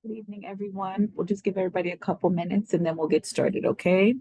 Good evening, everyone. We'll just give everybody a couple minutes and then we'll get started, okay?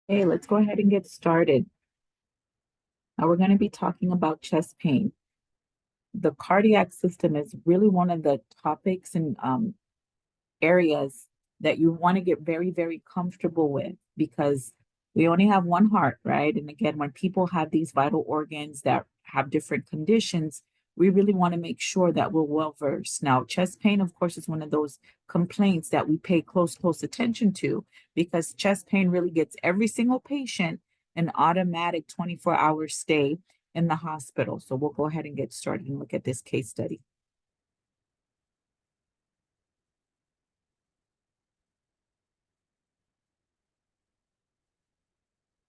Okay, let's go ahead and get started. Now we're going to be talking about chest pain. The cardiac system is really one of the topics and areas that you want to get very, very comfortable with because we only have one heart, right? And again, when people have these vital organs that have different conditions, we really want to make sure that we're well versed. Now, chest pain, of course, is one of those complaints that we pay close attention to because chest pain really gets every single patient an automatic 24-hour stay in the hospital. So we'll go ahead and get started and look at this case study.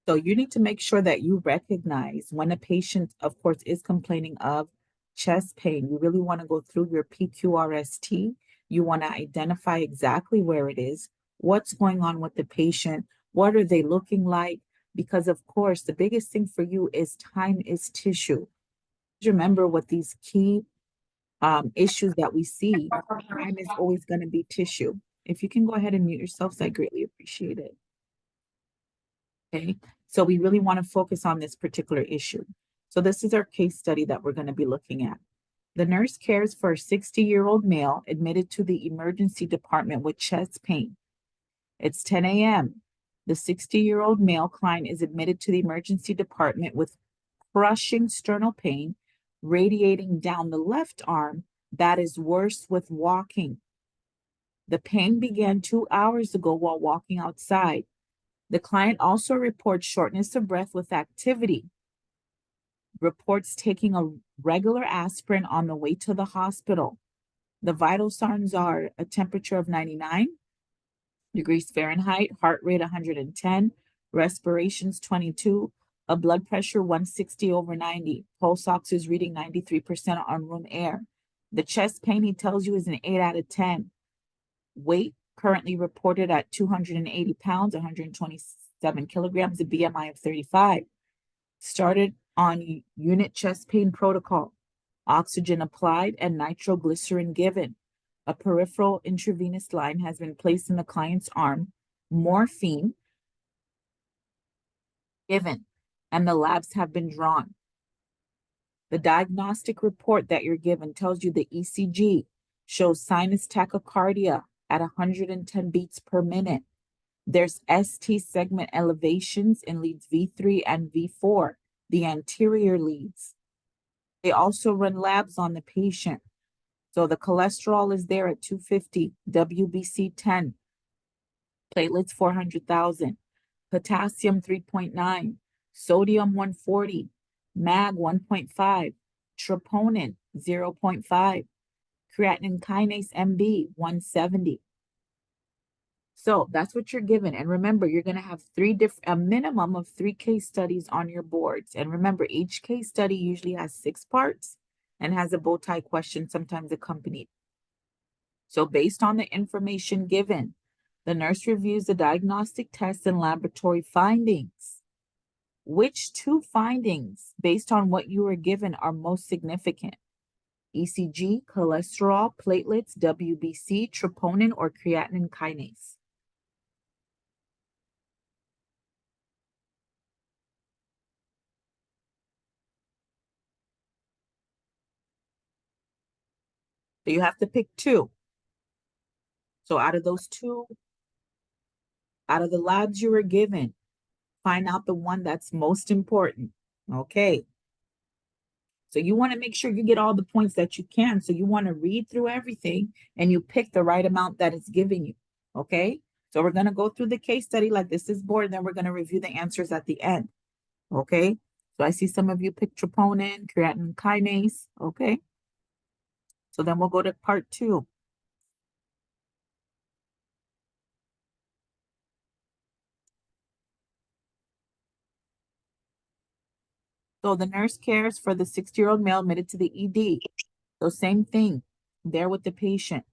So you need to make sure that you recognize when a patient, of course, is complaining of chest pain. You really want to go through your PQRST. You want to identify exactly where it is, what's going on with the patient, what are they looking like? Because, of course, the biggest thing for you is time is tissue. Remember what these key issues that we see, time is always going to be tissue. If you can go ahead and mute yourselves, I greatly appreciate it. Okay, so we really want to focus on this particular issue. So this is our case study that we're going to be looking at. The nurse cares for a 60-year-old male admitted to the emergency department with chest pain. It's 10 a.m. The 60-year-old male client is admitted to the emergency department with crushing sternal pain radiating down the left arm that is worse with walking. The pain began 2 hours ago while walking outside. The client also reports shortness of breath with activity, reports taking a regular aspirin on the way to the hospital. The vital signs are a temperature of 99 degrees Fahrenheit, heart rate 110, respirations 22, a blood pressure 160 over 90, pulse ox is reading 93% on room air. The chest pain he tells you is an 8 out of 10. Weight currently reported at 280 pounds, 127 kilograms, a BMI of 35. Started on unit chest pain protocol. oxygen applied, and nitroglycerin given. A peripheral intravenous line has been placed in the client's arm, morphine given, and the labs have been drawn. The diagnostic report that you're given tells you the ECG shows sinus tachycardia at 110 beats per minute. There's ST segment elevations in leads V3 and V4, the anterior leads. They also run labs on the patient. So the cholesterol is there at 250, WBC 10, platelets 400,000, potassium 3.9, sodium 140, mag 1.5, troponin 0.5, creatinine kinase MB 170. So that's what you're given. And remember, you're going to have a minimum of 3 case studies on your boards. And remember, each case study usually has 6 parts and has a bow tie question sometimes accompanied. So based on the information given, the nurse reviews the diagnostic tests and laboratory findings. Which 2 findings, based on what you were given, are most significant? ECG, cholesterol, platelets, WBC, troponin, or creatinine kinase? So you have to pick 2. So out of those 2, out of the labs you were given, find out the one that's most important. Okay. So you want to make sure you get all the points that you can. So you want to read through everything and you pick the right amount that it's giving you. Okay. So we're going to go through the case study like this is board, and then we're going to review the answers at the end. Okay. So I see some of you pick troponin, creatinine kinase. Okay. So then we'll go to part 2. So the nurse cares for the 60-year-old male admitted to the ED. So same thing, there with the patient.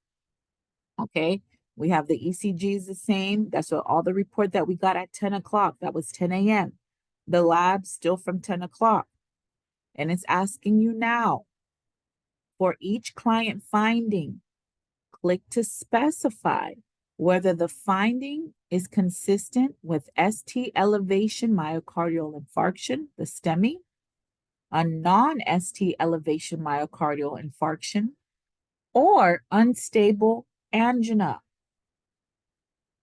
Okay, we have the ECG is the same. That's what all the report that we got at 10 o'clock. That was 10 a.m. The lab still from 10 o'clock. And it's asking you now, for each client finding, click to specify whether the finding is consistent with ST elevation myocardial infarction, the STEMI, a non-ST elevation myocardial infarction, or unstable angina.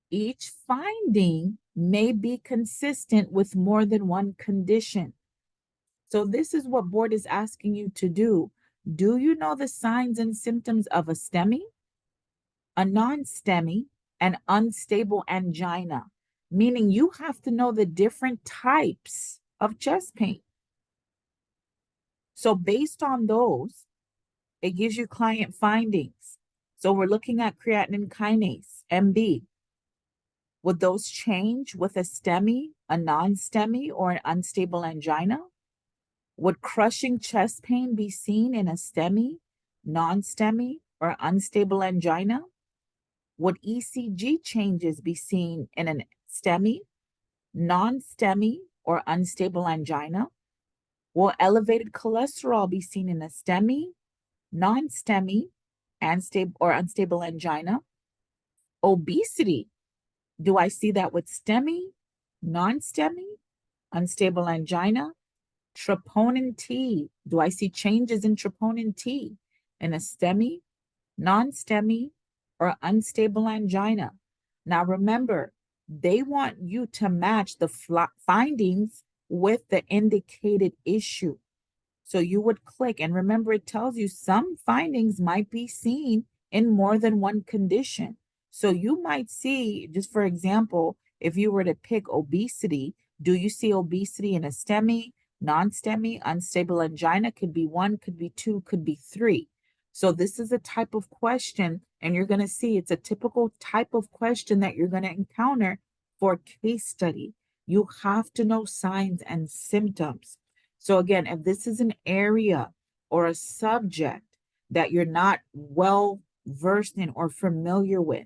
Each finding may be consistent with more than one condition. So this is what board is asking you to do. Do you know the signs and symptoms of a STEMI, a non-STEMI, and unstable angina? Meaning you have to know the different types of chest pain. So based on those, it gives you client findings. So we're looking at creatinine kinase, MB. Would those change with a STEMI, a non-STEMI, or an unstable angina? Would crushing chest pain be seen in a STEMI, non-STEMI, or unstable angina? Would ECG changes be seen in a STEMI, non-STEMI, or unstable angina? Will elevated cholesterol be seen in a STEMI, non-STEMI, or unstable angina? Obesity, do I see that with STEMI, non-STEMI, unstable angina? Troponin T, do I see changes in troponin T in a STEMI, non-STEMI, or unstable angina? Now remember, they want you to match the findings with the indicated issue. So you would click, and remember, it tells you some findings might be seen in more than one condition. So you might see, just for example, if you were to pick obesity, do you see obesity in a STEMI, non-STEMI, unstable angina? Could be 1, could be 2, could be 3. So this is a type of question, and you're going to see it's a typical type of question that you're going to encounter for case study. You have to know signs and symptoms. So again, if this is an area or a subject that you're not well versed in or familiar with,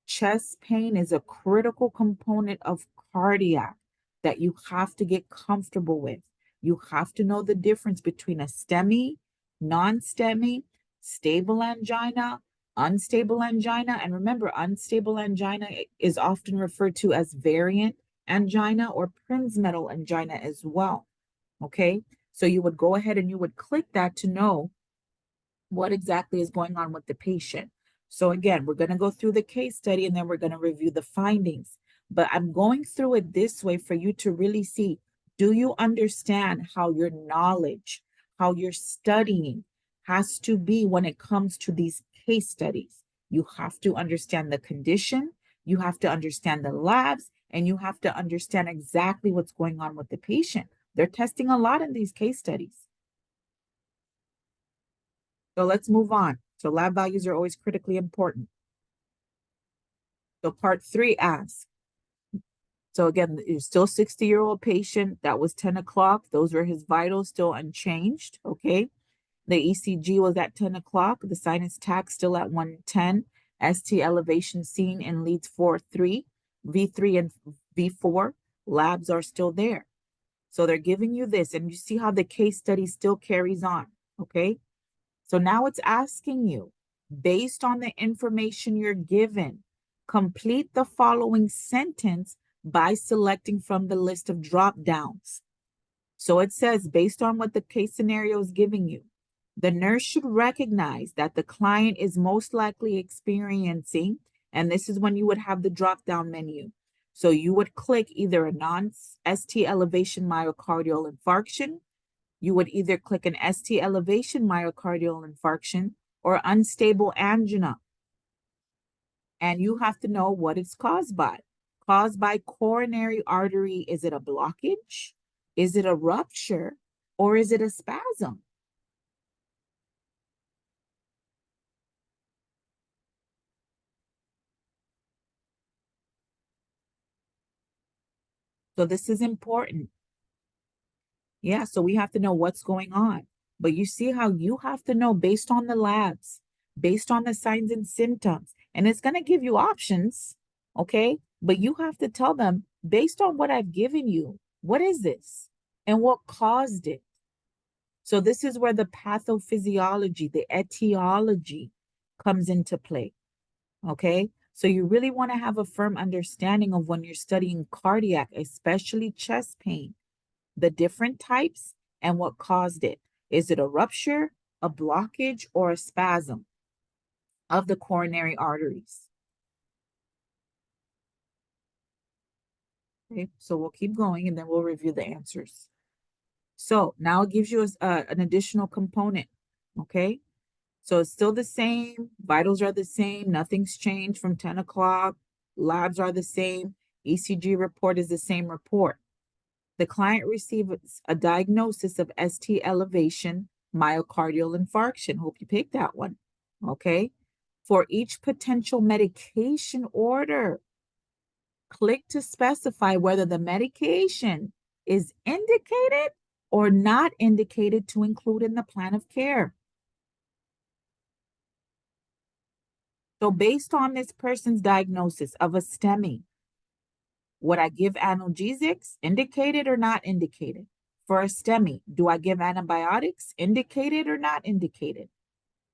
chest pain is a critical component of cardiac that you have to get comfortable with. You have to know the difference between a STEMI, non-STEMI, stable angina, unstable angina. And remember, unstable angina is often referred to as variant angina or prinzmetal angina as well. Okay, so you would go ahead and you would click that to know what exactly is going on with the patient. So again, we're going to go through the case study and then we're going to review the findings. But I'm going through it this way for you to really see, do you understand how your knowledge, how your studying has to be when it comes to these case studies? You have to understand the condition, you have to understand the labs, and you have to understand exactly what's going on with the patient. They're testing a lot in these case studies. So let's move on. So lab values are always critically important. So part 3 asks, so again, it's still 60-year-old patient. That was 10 o'clock. Those were his vitals, still unchanged. Okay. The ECG was at 10 o'clock. The sinus tach still at 110. ST elevation seen in leads 4-3, V3 and V4. Labs are still there. So they're giving you this, and you see how the case study still carries on. Okay. So now it's asking you, based on the information you're given, complete the following sentence by selecting from the list of drop downs. So it says, based on what the case scenario is giving you, the nurse should recognize that the client is most likely experiencing, and this is when you would have the drop down menu. So you would click either a non-ST elevation myocardial infarction, you would either click an ST elevation myocardial infarction or unstable angina. And you have to know what it's caused by. Caused by coronary artery, is it a blockage? Is it a rupture? Or is it a spasm? So this is important. Yeah, so we have to know what's going on. But you see how you have to know based on the labs, based on the signs and symptoms, and it's going to give you options, okay? But you have to tell them, based on what I've given you, what is this and what caused it? So this is where the pathophysiology, the etiology comes into play, okay? So you really want to have a firm understanding of when you're studying cardiac, especially chest pain, the different types, and what caused it. Is it a rupture, a blockage, or a spasm of the coronary arteries? Okay, so we'll keep going and then we'll review the answers. So now it gives you an additional component, okay? So it's still the same, vitals are the same, nothing's changed from 10 o'clock, labs are the same, ECG report is the same report. The client receives a diagnosis of ST elevation myocardial infarction. Hope you picked that one. Okay. For each potential medication order, click to specify whether the medication is indicated or not indicated to include in the plan of care. So based on this person's diagnosis of a STEMI, would I give analgesics, indicated or not indicated? For a STEMI, do I give antibiotics, indicated or not indicated?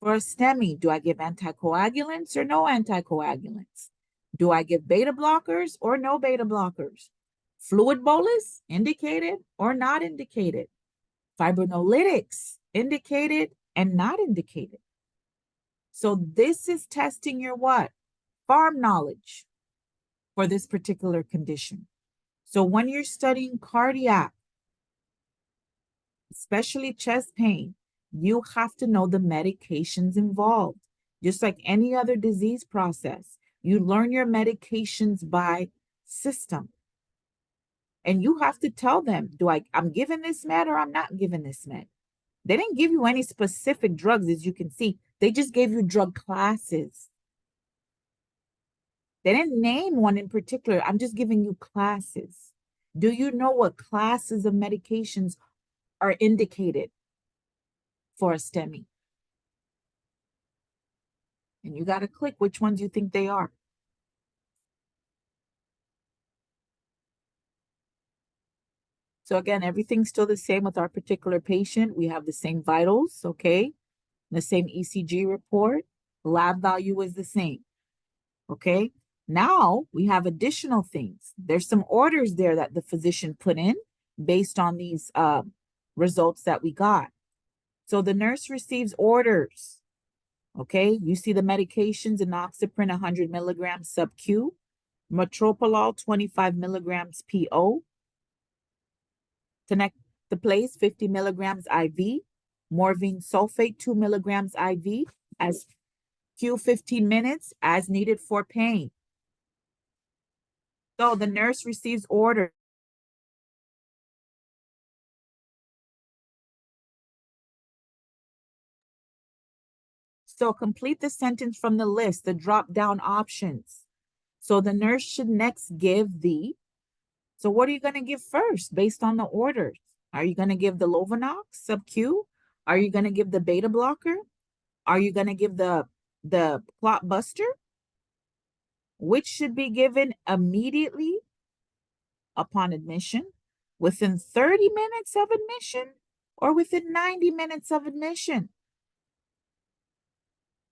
For a STEMI, do I give anticoagulants or no anticoagulants? Do I give beta blockers or no beta blockers? Fluid bolus, indicated or not indicated? Fibrinolytics, indicated and not indicated. So this is testing your what? Farm knowledge for this particular condition. So when you're studying cardiac, especially chest pain, you have to know the medications involved. Just like any other disease process, you learn your medications by system. And you have to tell them, I'm giving this med or I'm not giving this med. They didn't give you any specific drugs, as you can see. They just gave you drug classes. They didn't name one in particular. I'm just giving you classes. Do you know what classes of medications are indicated for a STEMI? And you got to click which ones you think they are. So again, everything's still the same with our particular patient. We have the same vitals, okay? The same ECG report. Lab value is the same, okay? Now we have additional things. There's some orders there that the physician put in based on these results that we got. So the nurse receives orders, okay? You see the medications, enoxaparin 100 milligrams sub-Q, metoprolol 25 milligrams PO, tenecteplase 50 milligrams IV, morphine sulfate 2 milligrams IV as Q 15 minutes as needed for pain. So the nurse receives orders. So complete the sentence from the list, the drop-down options. So the nurse should next give the, so what are you going to give first based on the orders? Are you going to give the Lovenox sub-Q? Are you going to give the beta blocker? Are you going to give the clot buster? Which should be given immediately upon admission, within 30 minutes of admission, or within 90 minutes of admission?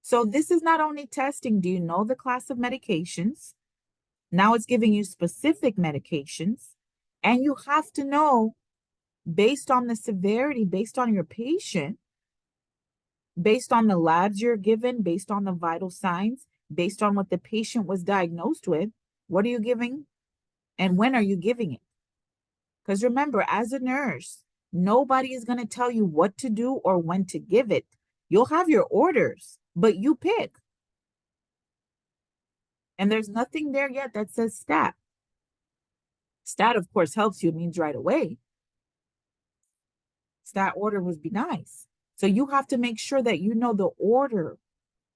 So this is not only testing, do you know the class of medications? Now it's giving you specific medications, and you have to know based on the severity, based on your patient, based on the labs you're given, based on the vital signs, based on what the patient was diagnosed with, what are you giving and when are you giving it? Because remember, as a nurse, nobody is going to tell you what to do or when to give it. You'll have your orders, but you pick. And there's nothing there yet that says stat. Stat, of course, helps you. It means right away. Stat order would be nice. So you have to make sure that you know the order,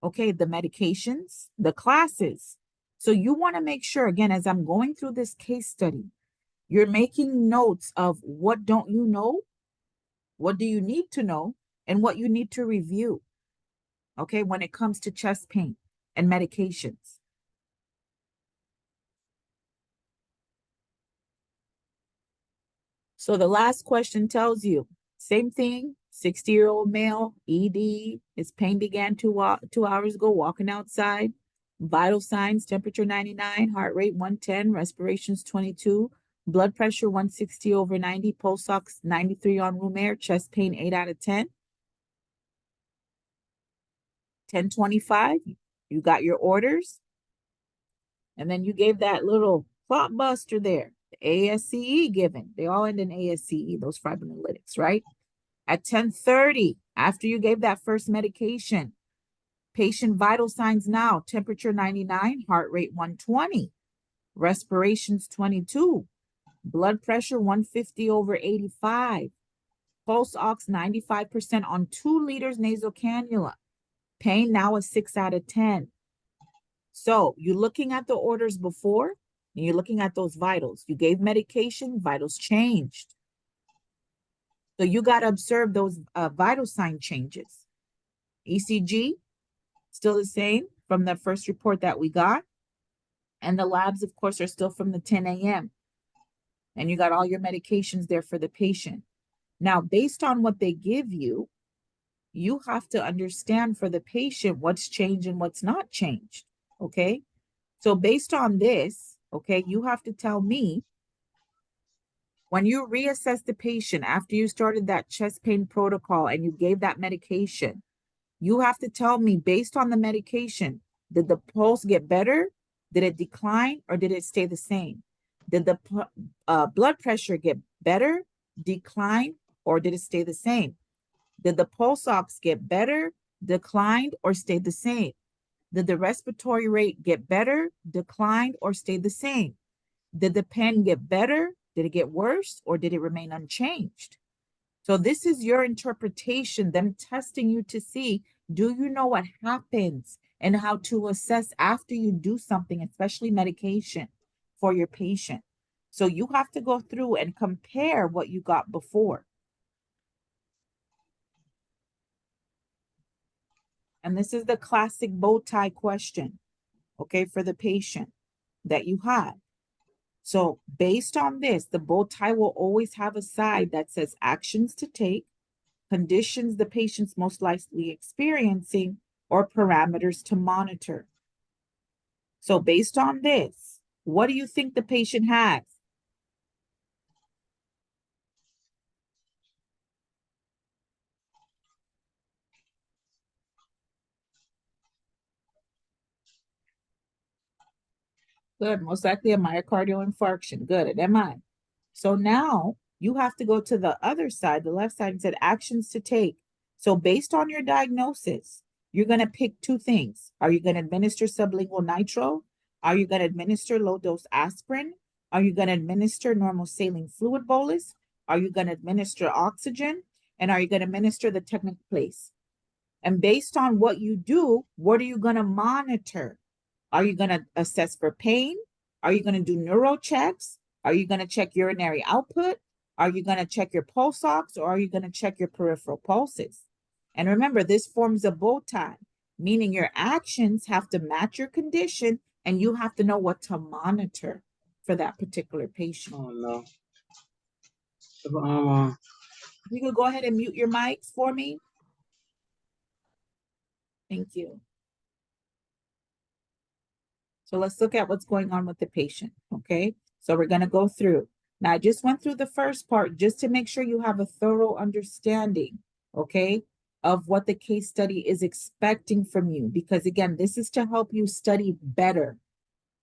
okay, the medications, the classes. So you want to make sure, again, as I'm going through this case study, you're making notes of what don't you know, what do you need to know, and what you need to review, okay, when it comes to chest pain and medications. So the last question tells you, same thing, 60-year-old male, ED, his pain began 2 hours ago, walking outside. Vital signs, temperature 99, heart rate 110, respirations 22, blood pressure 160 over 90, pulse ox 93 on room air, chest pain 8 out of 10. 1025, you got your orders. And then you gave that little clot buster there, the ASCE given. They all end in ASCE, those fibrinolytics, right? At 10:30, after you gave that first medication, patient vital signs now, temperature 99, heart rate 120, respirations 22, blood pressure 150 over 85, pulse ox 95% on 2 liters nasal cannula, pain now a 6 out of 10. So you're looking at the orders before, and you're looking at those vitals. You gave medication, vitals changed. So you got to observe those vital sign changes. ECG, still the same from the first report that we got. And the labs, of course, are still from the 10 a.m. And you got all your medications there for the patient. Now, based on what they give you, you have to understand for the patient what's changed and what's not changed, okay? So based on this, okay, you have to tell me, when you reassess the patient after you started that chest pain protocol and you gave that medication, you have to tell me, based on the medication, did the pulse get better? Did it decline or did it stay the same? Did the blood pressure get better, decline, or did it stay the same? Did the pulse ox get better, declined, or stayed the same? Did the respiratory rate get better, declined, or stay the same? Did the pen get better? Did it get worse, or did it remain unchanged? So this is your interpretation, them testing you to see, do you know what happens and how to assess after you do something, especially medication for your patient. So you have to go through and compare what you got before. And this is the classic bow tie question, okay, for the patient that you had. So based on this, the bow tie will always have a side that says actions to take, conditions the patient's most likely experiencing, or parameters to monitor. So based on this, what do you think the patient has? Good, most likely a myocardial infarction. Good, an MI. So now you have to go to the other side, the left side, and said actions to take. So based on your diagnosis, you're going to pick two things. Are you going to administer sublingual nitro? Are you going to administer low dose aspirin? Are you going to administer normal saline fluid bolus? Are you going to administer oxygen? And are you going to administer the technical place? And based on what you do, what are you going to monitor? Are you going to assess for pain? Are you going to do neuro checks? Are you going to check urinary output? Are you going to check your pulse ox, or are you going to check your peripheral pulses? And remember, this forms a bow tie, meaning your actions have to match your condition and you have to know what to monitor for that particular patient. Oh no. You could go ahead and mute your mics for me. Thank you. So let's look at what's going on with the patient, okay? So we're gonna go through. Now, I just went through the first part just to make sure you have a thorough understanding, okay, of what the case study is expecting from you. Because again, this is to help you study better,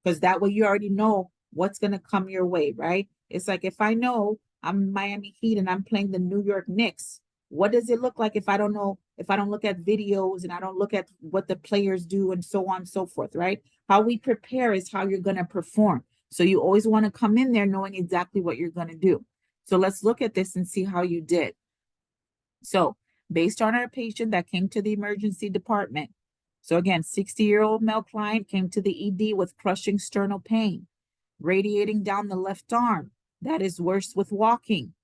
because that way you already know what's gonna come your way, right? It's like if I know I'm Miami Heat and I'm playing the New York Knicks, what does it look like if I don't know, if I don't look at videos and I don't look at what the players do and so on and so forth, right? How we prepare is how you're going to perform. So you always want to come in there knowing exactly what you're going to do. So let's look at this and see how you did. So based on our patient that came to the emergency department. So again, 60-year-old male client came to the ED with crushing sternal pain, radiating down the left arm. That is worse with walking.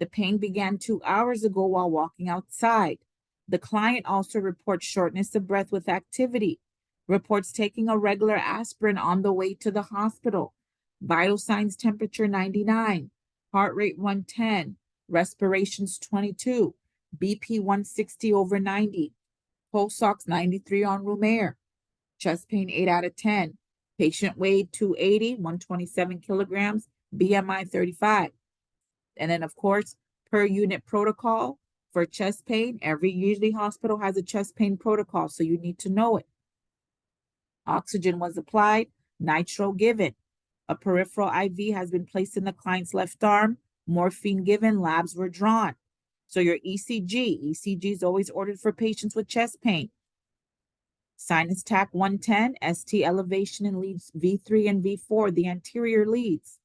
The pain began 2 hours ago while walking outside. The client also reports shortness of breath with activity, reports taking a regular aspirin on the way to the hospital. Vital signs temperature 99, heart rate 110, respirations 22, BP 160/90, pulse ox 93 on room air, chest pain 8 out of 10. Patient weighed 280, 127 kilograms, BMI 35. And then, of course, per unit protocol for chest pain, every usually hospital has a chest pain protocol, so you need to know it. Oxygen was applied, nitro given. A peripheral IV has been placed in the client's left arm, morphine given, labs were drawn. So your ECG is always ordered for patients with chest pain. Sinus tach 110, ST elevation in leads V3 and V4, the anterior leads.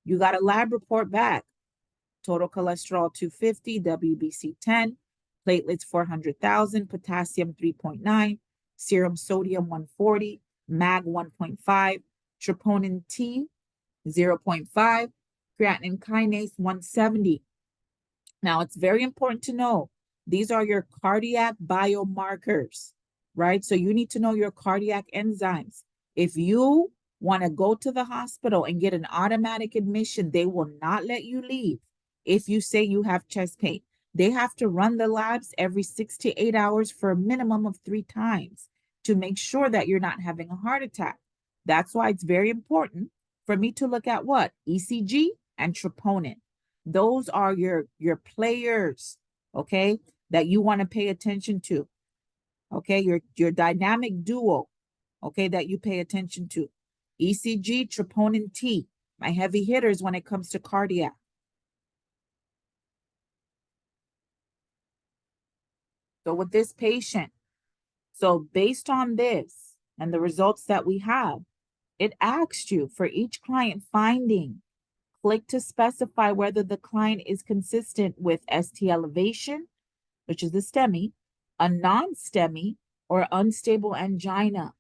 You got a lab report back. Total cholesterol 250, WBC 10, platelets 400,000, potassium 3.9, serum sodium 140, MAG 1.5, troponin T 0.5, creatinine kinase 170. Now, it's very important to know these are your cardiac biomarkers, right? So you need to know your cardiac enzymes. If you want to go to the hospital and get an automatic admission, they will not let you leave if you say you have chest pain. They have to run the labs every 6 to 8 hours for a minimum of 3 times to make sure that you're not having a heart attack. That's why it's very important for me to look at what? ECG and troponin. Those are your players, okay, that you want to pay attention to. Okay, your dynamic duo, okay, that you pay attention to. ECG, troponin T, my heavy hitters when it comes to cardiac. So with this patient, so based on this and the results that we have, it asks you for each client finding, click to specify whether the client is consistent with ST elevation, which is the STEMI, a non-STEMI, or unstable angina.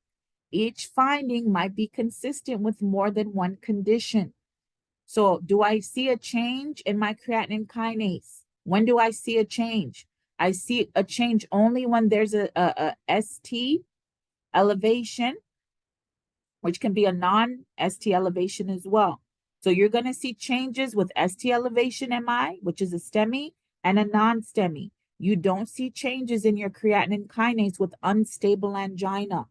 Each finding might be consistent with more than one condition. So do I see a change in my creatinine kinase? When do I see a change? I see a change only when there's a ST elevation, which can be a non-ST elevation as well. So you're going to see changes with ST elevation MI, which is a STEMI, and a non-STEMI. You don't see changes in your creatinine kinase with unstable angina.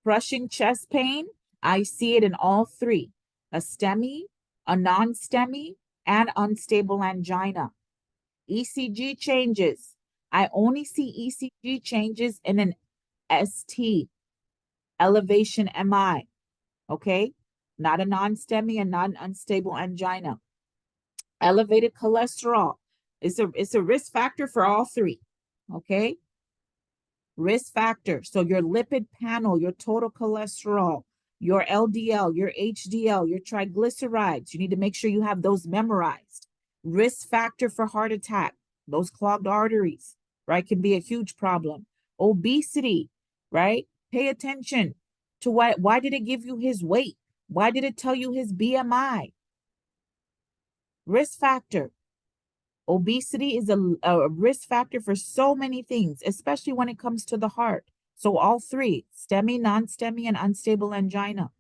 Crushing chest pain, I see it in all three: a STEMI, a non-STEMI, and unstable angina. ECG changes, I only see ECG changes in an ST elevation MI, okay? Not a non-STEMI and not an unstable angina. Elevated cholesterol, it's a risk factor for all three, okay? Risk factor. So your lipid panel, your total cholesterol, your LDL, your HDL, your triglycerides, you need to make sure you have those memorized. Risk factor for heart attack, those clogged arteries, right, can be a huge problem. Obesity, right? Pay attention to why did it give you his weight? Why did it tell you his BMI? Risk factor. Obesity is a risk factor for so many things, especially when it comes to the heart. So all three, STEMI, non-STEMI, and unstable angina.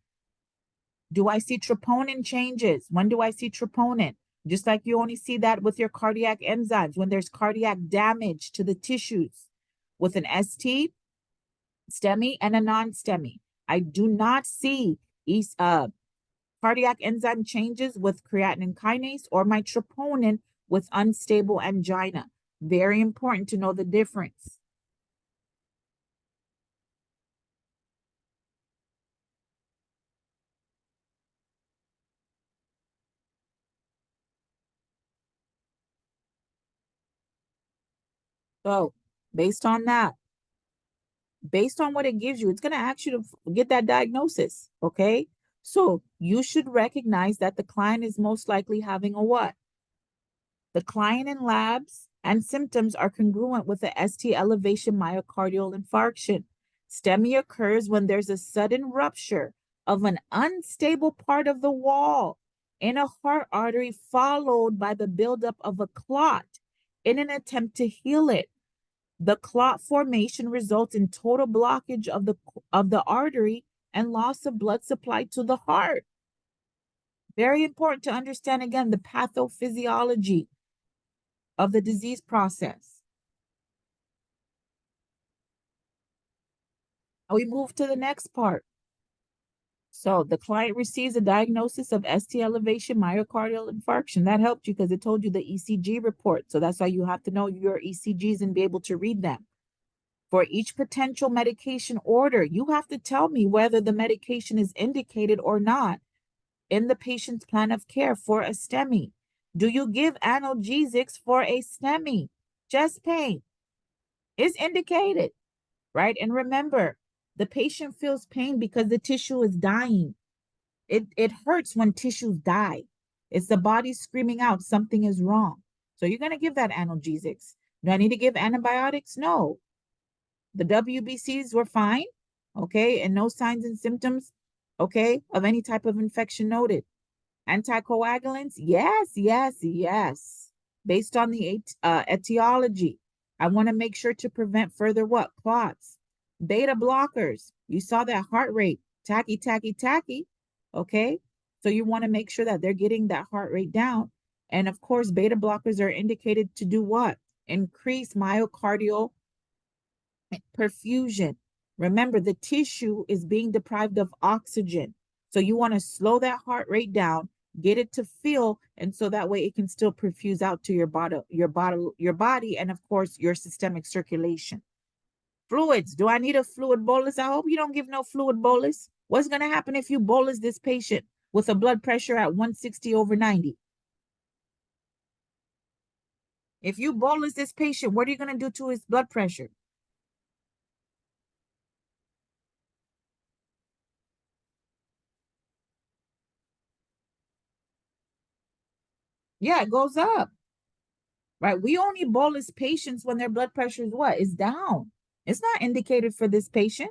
Do I see troponin changes? When do I see troponin? Just like you only see that with your cardiac enzymes, when there's cardiac damage to the tissues. With an ST, STEMI, and a non-STEMI. I do not see cardiac enzyme changes with creatinine kinase or my troponin with unstable angina. Very important to know the difference. So based on that, based on what it gives you, it's going to ask you to get that diagnosis, okay? So you should recognize that the client is most likely having a what? The client in labs and symptoms are congruent with the ST elevation myocardial infarction. STEMI occurs when there's a sudden rupture of an unstable part of the wall in a heart artery, followed by the buildup of a clot in an attempt to heal it. The clot formation results in total blockage of the artery and loss of blood supply to the heart. Very important to understand again the pathophysiology of the disease process. We move to the next part. So the client receives a diagnosis of ST elevation myocardial infarction. That helped you because it told you the ECG report. So that's why you have to know your ECGs and be able to read them. For each potential medication order, you have to tell me whether the medication is indicated or not in the patient's plan of care for a STEMI. Do you give analgesics for a STEMI? Chest pain is indicated, right? And remember, the patient feels pain because the tissue is dying. It hurts when tissues die. It's the body screaming out something is wrong. So you're going to give that analgesics. Do I need to give antibiotics? No. The WBCs were fine, okay, and no signs and symptoms, okay, of any type of infection noted. Anticoagulants, yes, yes, yes. Based on the etiology, I want to make sure to prevent further what? Clots. Beta blockers, you saw that heart rate, tacky, tacky, tacky, okay? So you want to make sure that they're getting that heart rate down. And of course, beta blockers are indicated to do what? Increase myocardial perfusion. Remember, the tissue is being deprived of oxygen. So you want to slow that heart rate down, get it to fill, and so that way it can still perfuse out to your body, and of course your systemic circulation. Fluids. Do I need a fluid bolus? I hope you don't give no fluid bolus. What's going to happen if you bolus this patient with a blood pressure at 160/90? If you bolus this patient, what are you going to do to his blood pressure? Yeah, it goes up, right? We only bolus patients when their blood pressure is what? Is down. It's not indicated for this patient.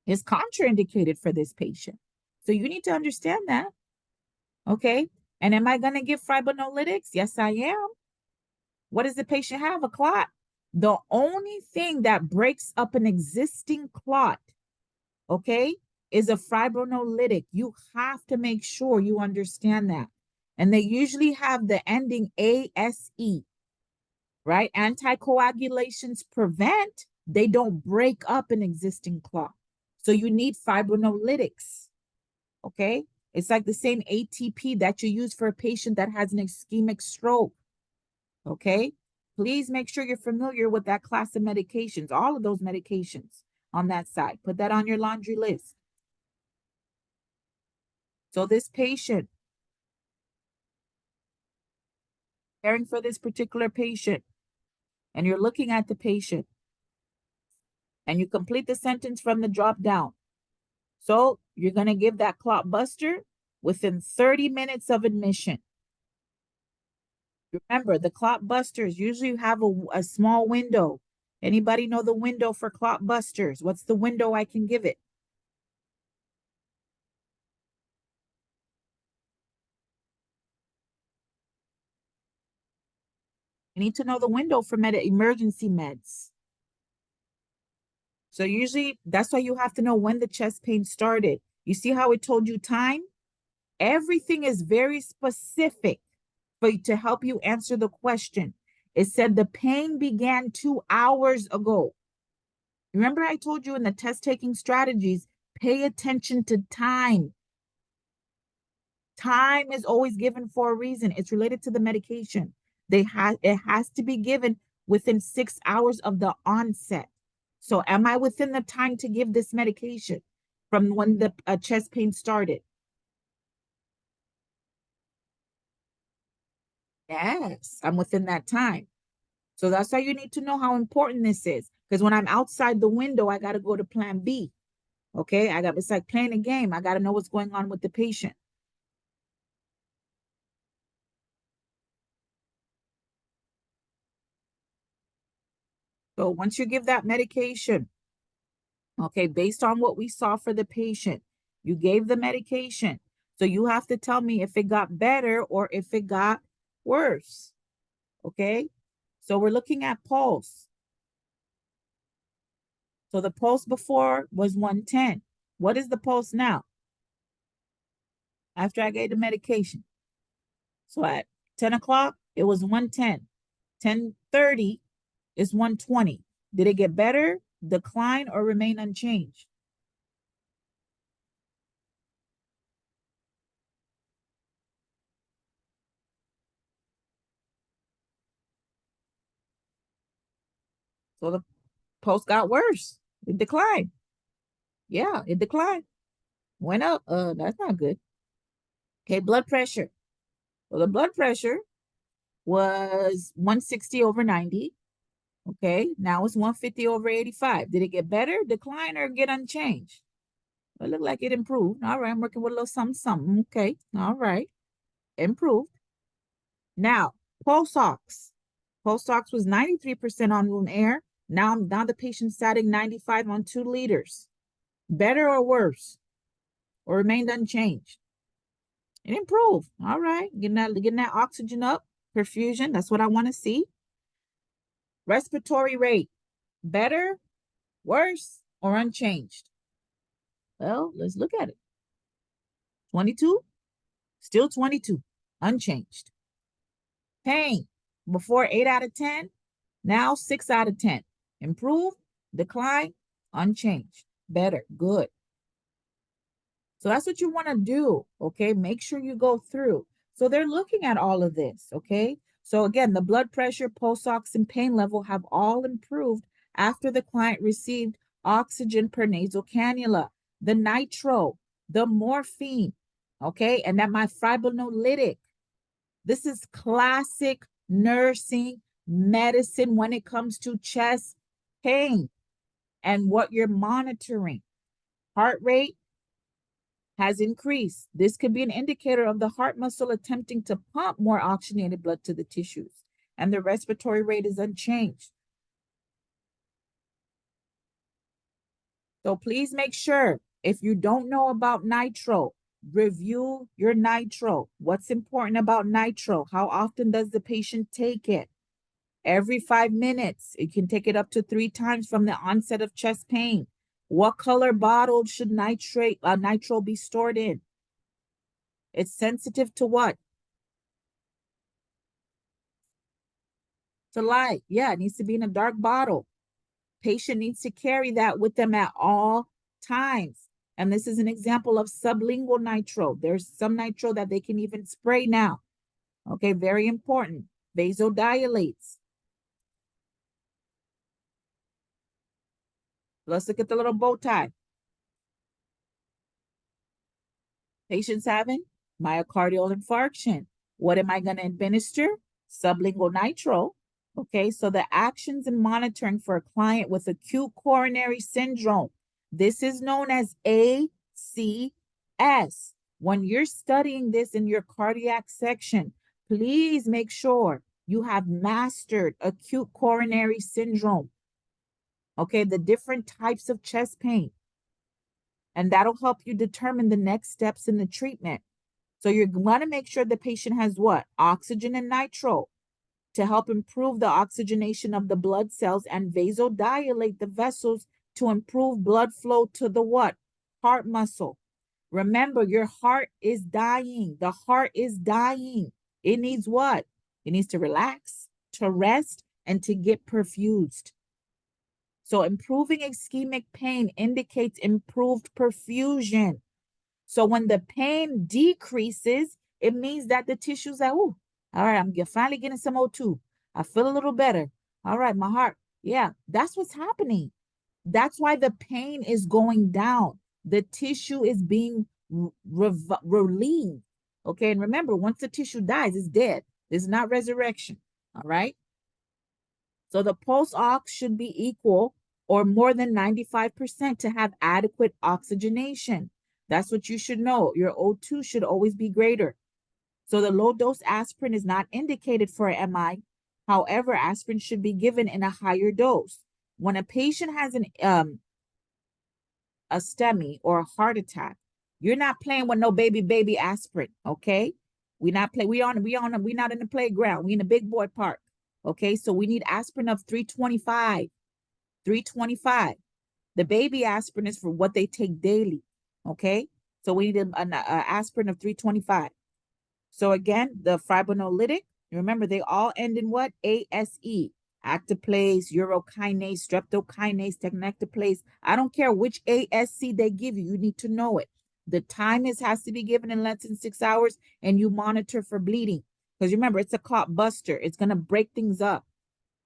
It's contraindicated for this patient. So you need to understand that. Okay. And am I going to give fibrinolytics? Yes, I am. What does the patient have? A clot. The only thing that breaks up an existing clot, okay, is a fibrinolytic. You have to make sure you understand that. And they usually have the ending ASE, right? Anticoagulations prevent, they don't break up an existing clot. So you need fibrinolytics, okay? It's like the same ATP that you use for a patient that has an ischemic stroke, okay? Please make sure you're familiar with that class of medications, all of those medications on that side. Put that on your laundry list. So this patient, caring for this particular patient, and you're looking at the patient, and you complete the sentence from the drop down. So you're going to give that clot buster within 30 minutes of admission. Remember, the clot busters usually have a small window. Anybody know the window for clot busters? What's the window I can give it? You need to know the window for emergency meds. So usually that's why you have to know when the chest pain started. You see how it told you time? Everything is very specific for you to help you answer the question. It said the pain began 2 hours ago. Remember I told you in the test taking strategies, pay attention to time. Time is always given for a reason. It's related to the medication. It has to be given within 6 hours of the onset. So am I within the time to give this medication from when the chest pain started? Yes, I'm within that time. So that's why you need to know how important this is. Because when I'm outside the window, I got to go to plan B. Okay, it's like playing a game. I got to know what's going on with the patient. So once you give that medication, okay, based on what we saw for the patient, you gave the medication. So you have to tell me if it got better or if it got worse. Okay, so we're looking at pulse. So the pulse before was 110. What is the pulse now? After I gave the medication. So at 10 o'clock, it was 110. 10:30 is 120. Did it get better, decline, or remain unchanged? So the pulse got worse. It declined. Yeah, it declined. Went up. That's not good. Okay, blood pressure. So the blood pressure was 160 over 90. Okay, now it's 150 over 85. Did it get better, decline, or get unchanged? Well, it looked like it improved. All right, I'm working with a little something, something. Okay, all right, improved. Now, pulse ox. Pulse ox was 93% on room air. Now the patient's satting 95 on 2 liters. Better or worse? Or remained unchanged? It improved. All right, getting that oxygen up, perfusion. That's what I want to see. Respiratory rate, better, worse, or unchanged? Well, let's look at it. 22, still 22, unchanged. Pain, before 8 out of 10, now 6 out of 10. Improve, decline, unchanged. Better, good. So that's what you want to do, okay? Make sure you go through. So they're looking at all of this, okay? So again, the blood pressure, pulse ox, and pain level have all improved after the client received oxygen per nasal cannula, the nitro, the morphine, okay? And that my fibrinolytic. This is classic nursing medicine when it comes to chest pain and what you're monitoring. Heart rate has increased. This could be an indicator of the heart muscle attempting to pump more oxygenated blood to the tissues, and the respiratory rate is unchanged. So please make sure, if you don't know about nitro, review your nitro. What's important about nitro? How often does the patient take it? Every 5 minutes. You can take it up to 3 times from the onset of chest pain. What color bottle should nitro be stored in? It's sensitive to what? To light. Yeah, it needs to be in a dark bottle. Patient needs to carry that with them at all times. And this is an example of sublingual nitro. There's some nitro that they can even spray now. Okay, very important. Vasodilates. Let's look at the little bow tie. Patient's having myocardial infarction. What am I going to administer? Sublingual nitro. Okay, so the actions and monitoring for a client with acute coronary syndrome. This is known as ACS. When you're studying this in your cardiac section, please make sure you have mastered acute coronary syndrome. Okay, the different types of chest pain. And that'll help you determine the next steps in the treatment. So you're going to make sure the patient has what? Oxygen and nitro to help improve the oxygenation of the blood cells and vasodilate the vessels to improve blood flow to the what? Heart muscle. Remember, your heart is dying. The heart is dying. It needs what? It needs to relax, to rest, and to get perfused. So improving ischemic pain indicates improved perfusion. So when the pain decreases, it means that the tissues are, oh, all right, I'm finally getting some O2. I feel a little better. All right, my heart. Yeah, that's what's happening. That's why the pain is going down. The tissue is being relieved. Okay, and remember, once the tissue dies, it's dead. It's not resurrection. All right. So the pulse ox should be equal or more than 95% to have adequate oxygenation. That's what you should know. Your O2 should always be greater. So the low dose aspirin is not indicated for MI. However, aspirin should be given in a higher dose. When a patient has a STEMI or a heart attack, you're not playing with no baby aspirin, okay? We not in the playground. We in the big boy park. Okay, so we need aspirin of 325. 325. The baby aspirin is for what they take daily. Okay, so we need an aspirin of 325. So again, the fibrinolytic, remember they all end in what? ASE. Actoplase, urokinase, streptokinase, tenecteplase. I don't care which ASC they give you. You need to know it. The time has to be given in less than 6 hours, and you monitor for bleeding. Because remember, it's a clot buster. It's going to break things up.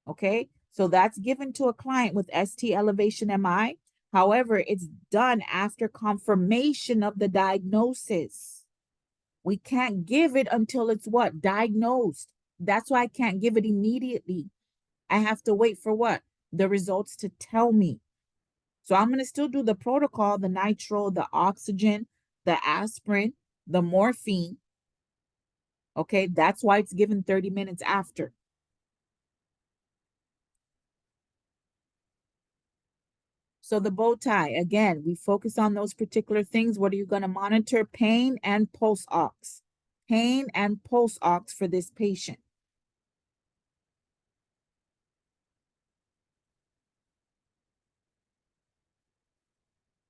Okay, so that's given to a client with ST elevation MI. However, it's done after confirmation of the diagnosis. We can't give it until it's what? Diagnosed. That's why I can't give it immediately. I have to wait for what? The results to tell me. So I'm going to still do the protocol, the nitro, the oxygen, the aspirin, the morphine. Okay, that's why it's given 30 minutes after. So the bow tie, again, we focus on those particular things. What are you going to monitor? Pain and pulse ox. Pain and pulse ox for this patient.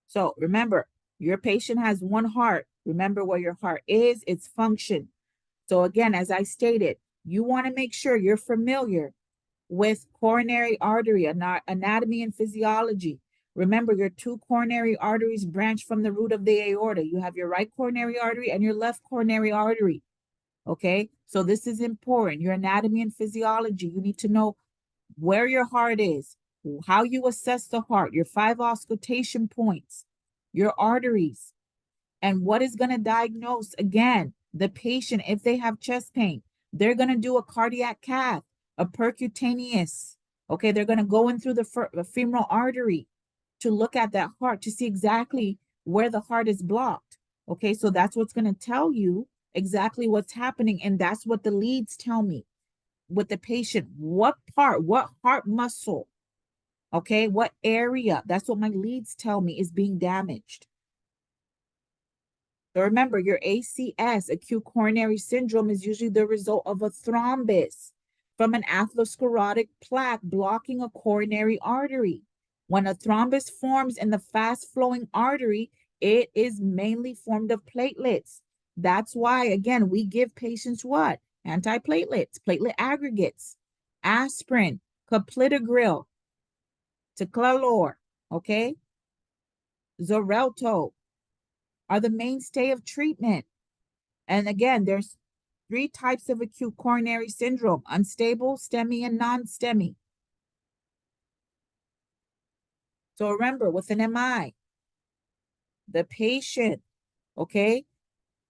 So remember, your patient has one heart. Remember where your heart is, its function. So again, as I stated, you want to make sure you're familiar with coronary artery, anatomy and physiology. Remember, your two coronary arteries branch from the root of the aorta. You have your right coronary artery and your left coronary artery. Okay, so this is important. Your anatomy and physiology. You need to know where your heart is, how you assess the heart, your 5 auscultation points, your arteries, and what is going to diagnose again the patient if they have chest pain. They're going to do a cardiac cath, a percutaneous. Okay, they're going to go in through the femoral artery to look at that heart to see exactly where the heart is blocked. Okay, so that's what's going to tell you exactly what's happening, and that's what the leads tell me with the patient. What part, what heart muscle, okay, what area, that's what my leads tell me is being damaged. So remember, your ACS, acute coronary syndrome, is usually the result of a thrombus from an atherosclerotic plaque blocking a coronary artery. When a thrombus forms in the fast-flowing artery, it is mainly formed of platelets. That's why, again, we give patients what? Antiplatelets, platelet aggregates, aspirin, clopidogrel, teclalor, okay? Xarelto are the mainstay of treatment. And again, there's 3 types of acute coronary syndrome: unstable, STEMI, and non-STEMI. So remember, with an MI, the patient, okay,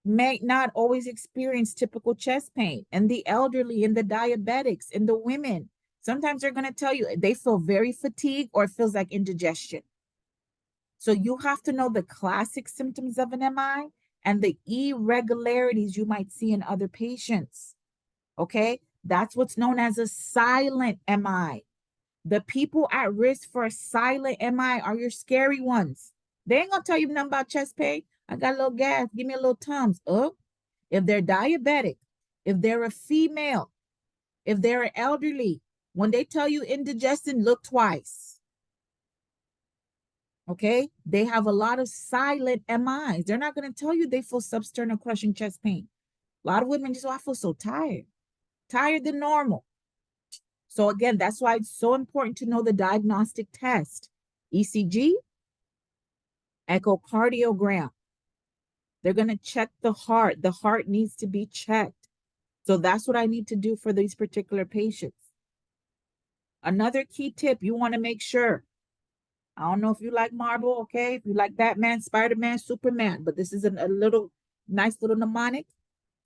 may not always experience typical chest pain. And the elderly and the diabetics and the women, sometimes they're going to tell you they feel very fatigued or it feels like indigestion. So you have to know the classic symptoms of an MI and the irregularities you might see in other patients. Okay, that's what's known as a silent MI. The people at risk for a silent MI are your scary ones. They ain't gonna tell you nothing about chest pain. I got a little gas, give me a little Tums. Oh, if they're diabetic, if they're a female, if they're an elderly, when they tell you indigestion, look twice. Okay, they have a lot of silent MIs. They're not gonna tell you they feel substernal crushing chest pain. A lot of women just, oh, I feel so tired, tired than normal. So again, that's why it's so important to know the diagnostic test. ECG, echocardiogram. They're going to check the heart. The heart needs to be checked. So that's what I need to do for these particular patients. Another key tip, you want to make sure. I don't know if you like Marvel, okay? If you like Batman, Spider-Man, Superman, but this is a little nice little mnemonic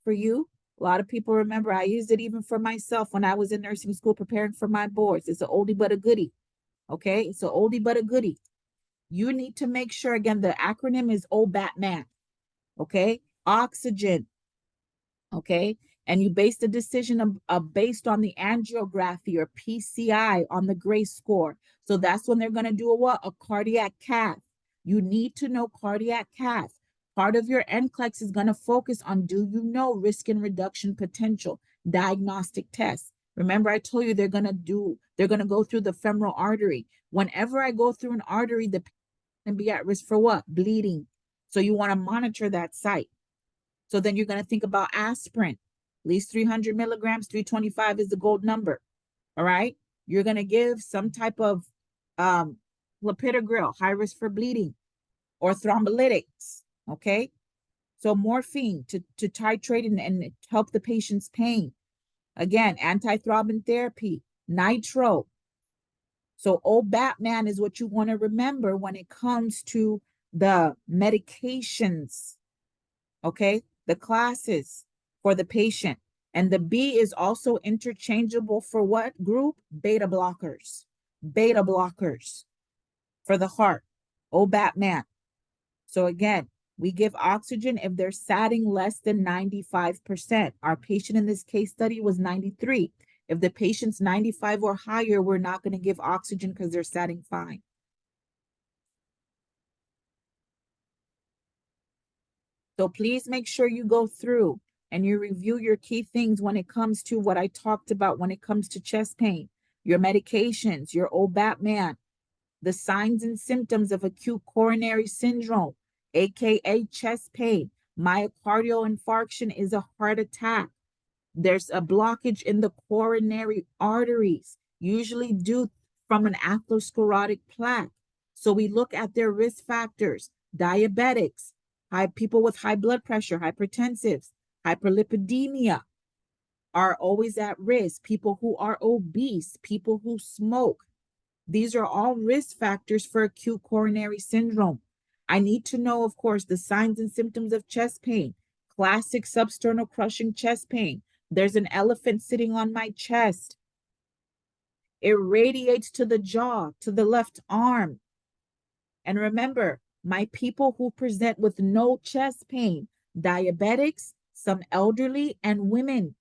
for you. A lot of people remember I used it even for myself when I was in nursing school preparing for my boards. It's an oldie but a goodie. Okay, it's an oldie but a goodie. You need to make sure, again, the acronym is OBATMAN. Okay, oxygen. Okay, and you base the decision based on the angiography or PCI on the Gray score. So that's when they're going to do a cardiac cath. You need to know cardiac cath. Part of your NCLEX is going to focus on, do you know risk and reduction potential, diagnostic tests. Remember, I told you they're going to go through the femoral artery. Whenever I go through an artery, the patient can be at risk for what? Bleeding. So you want to monitor that site. So then you're going to think about aspirin, at least 300 milligrams, 325 is the gold number. All right. You're going to give some type of clopidogrel, high risk for bleeding, or thrombolytics. Okay. So morphine to titrate and help the patient's pain. Again, antithrombin therapy, nitro. So OBATMAN is what you want to remember when it comes to the medications. Okay. The classes for the patient. And the B is also interchangeable for what group? Beta blockers. Beta blockers for the heart. OBATMAN. So again, we give oxygen if they're satting less than 95%. Our patient in this case study was 93. If the patient's 95 or higher, we're not going to give oxygen because they're satting fine. So please make sure you go through and you review your key things when it comes to what I talked about when it comes to chest pain, your medications, your OBATMAN, the signs and symptoms of acute coronary syndrome, aka chest pain. Myocardial infarction is a heart attack. There's a blockage in the coronary arteries, usually due from an atherosclerotic plaque. So we look at their risk factors: diabetics, people with high blood pressure, hypertensives, hyperlipidemia are always at risk. People who are obese, people who smoke. These are all risk factors for acute coronary syndrome. I need to know, of course, the signs and symptoms of chest pain, classic substernal crushing chest pain. There's an elephant sitting on my chest. It radiates to the jaw, to the left arm. And remember, my people who present with no chest pain, diabetics, some elderly, and women,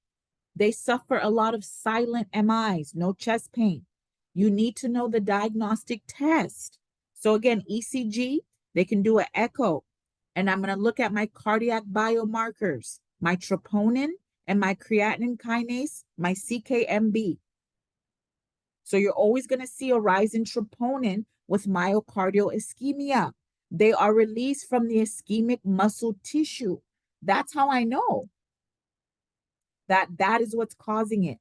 they suffer a lot of silent MIs, no chest pain. You need to know the diagnostic test. So again, ECG, they can do an echo. And I'm going to look at my cardiac biomarkers, my troponin and my creatinine kinase, my CKMB. So you're always going to see a rise in troponin with myocardial ischemia. They are released from the ischemic muscle tissue. That's how I know that that is what's causing it,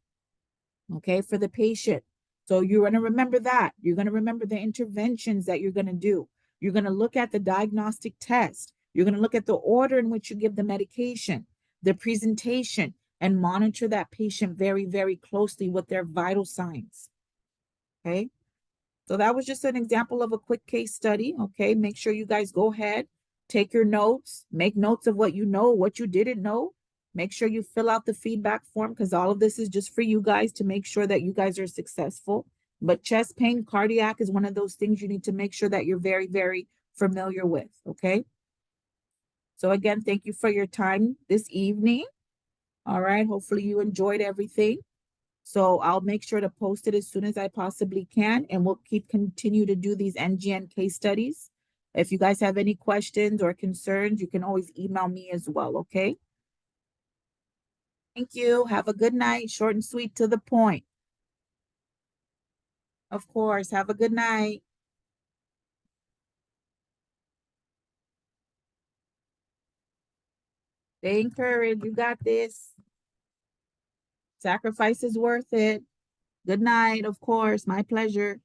okay, for the patient. So you're going to remember that. You're going to remember the interventions that you're going to do. You're going to look at the diagnostic test. You're going to look at the order in which you give the medication, the presentation, and monitor that patient very, very closely with their vital signs. Okay. So that was just an example of a quick case study. Okay. Make sure you guys go ahead, take your notes, make notes of what you know, what you didn't know. Make sure you fill out the feedback form because all of this is just for you guys to make sure that you guys are successful. But chest pain, cardiac is one of those things you need to make sure that you're very, very familiar with. Okay. So again, thank you for your time this evening. All right. Hopefully you enjoyed everything. So I'll make sure to post it as soon as I possibly can, and we'll continue to do these NGN case studies. If you guys have any questions or concerns, you can always email me as well, okay? Thank you. Have a good night. Short and sweet to the point. Of course. Have a good night. Stay encouraged. You got this. Sacrifice is worth it. Good night, of course. My pleasure.